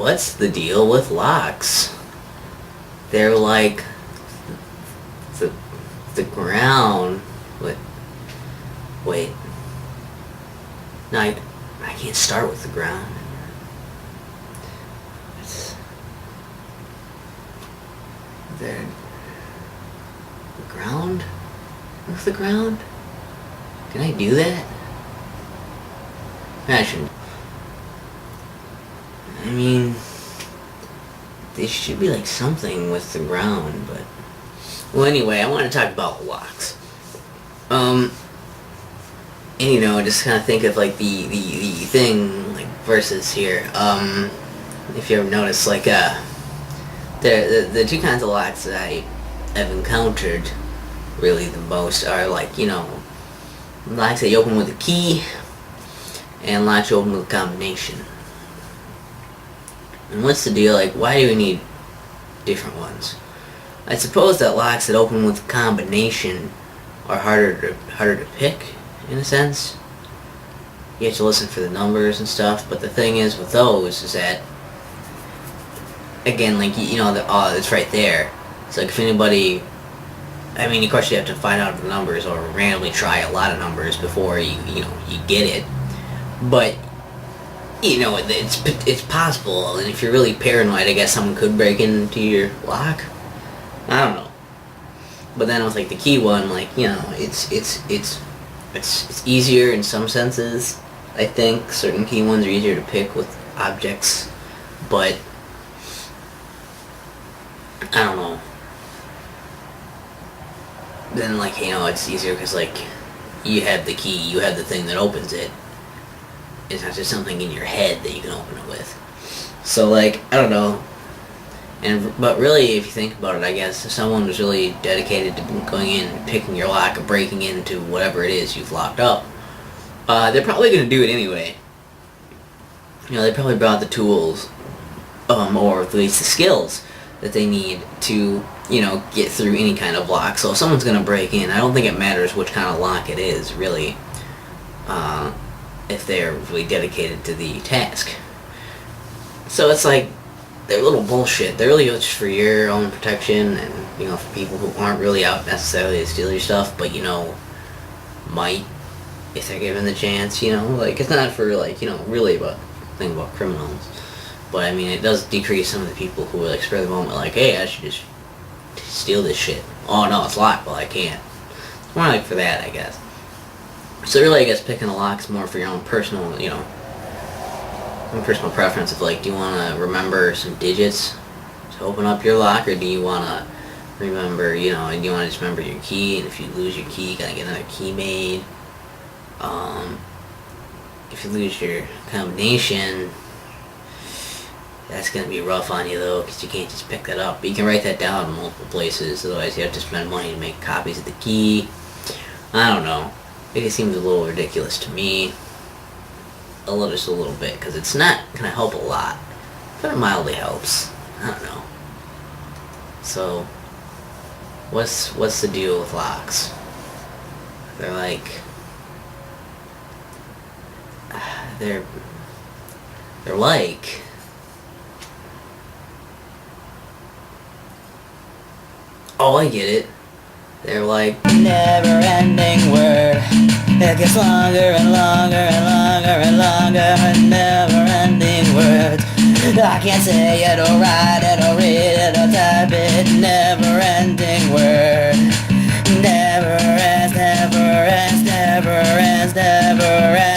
what's the deal with locks? They're like the ground. Wait. No, I can't start with the ground. They're the ground? With the ground? Can I do that? I shouldn't. I mean, there should be like something with the ground, but... Well, anyway, I want to talk about locks. And you know, just kind of think of like the thing, like, versus here. If you ever notice, like, the two kinds of locks that I have encountered really the most are, like, you know, locks that you open with a key and locks you open with a combination. And what's the deal? Like, why do we need different ones? I suppose that locks that open with a combination are harder to pick, in a sense. You have to listen for the numbers and stuff, but the thing is with those is that, again, like, you know, it's right there. It's like if anybody, I mean, of course you have to find out the numbers or randomly try a lot of numbers before you get it. But, you know, it's possible, and if you're really paranoid, I guess someone could break into your lock. I don't know. But then with, like, the key one, like, you know, it's easier in some senses. I think certain key ones are easier to pick with objects, but I don't know. Then, like, you know, it's easier because, like, you have the key, you have the thing that opens it. It's not just something in your head that you can open it with. So, like, I don't know. But really, if you think about it, I guess if someone was really dedicated to going in and picking your lock or breaking into whatever it is you've locked up, they're probably going to do it anyway. You know, they probably brought the tools, or at least the skills that they need to, you know, get through any kind of lock. So if someone's going to break in, I don't think it matters which kind of lock it is, really, if they're really dedicated to the task. So it's like, they're a little bullshit. They're really just for your own protection and, you know, for people who aren't really out necessarily to steal your stuff, but, you know, might, if they're given the chance, you know, like, it's not for, like, you know, really about, think about criminals. But, I mean, it does decrease some of the people who, like, spur the moment, like, hey, I should just steal this shit. Oh, no, it's locked. Well, I can't. It's more like for that, I guess. So really, I guess picking a lock's more for your own personal, you know, personal preference of, like, do you want to remember some digits to open up your lock, or do you want to remember, you know, and do you want to just remember your key, and if you lose your key, you gotta get another key made. If you lose your combination, that's gonna be rough on you, though, because you can't just pick that up. But you can write that down in multiple places, otherwise you have to spend money to make copies of the key. I don't know. It just seems a little ridiculous to me. Just a little bit, because it's not gonna help a lot, but it mildly helps. I don't know. So, what's the deal with locks? They're like, they're like, oh, I get it. They're like never-ending word. It gets longer and longer and longer and longer, never-ending words. I can't say it or write it or read it or type it. Never-ending word. Never ends, never ends, never ends, never ends.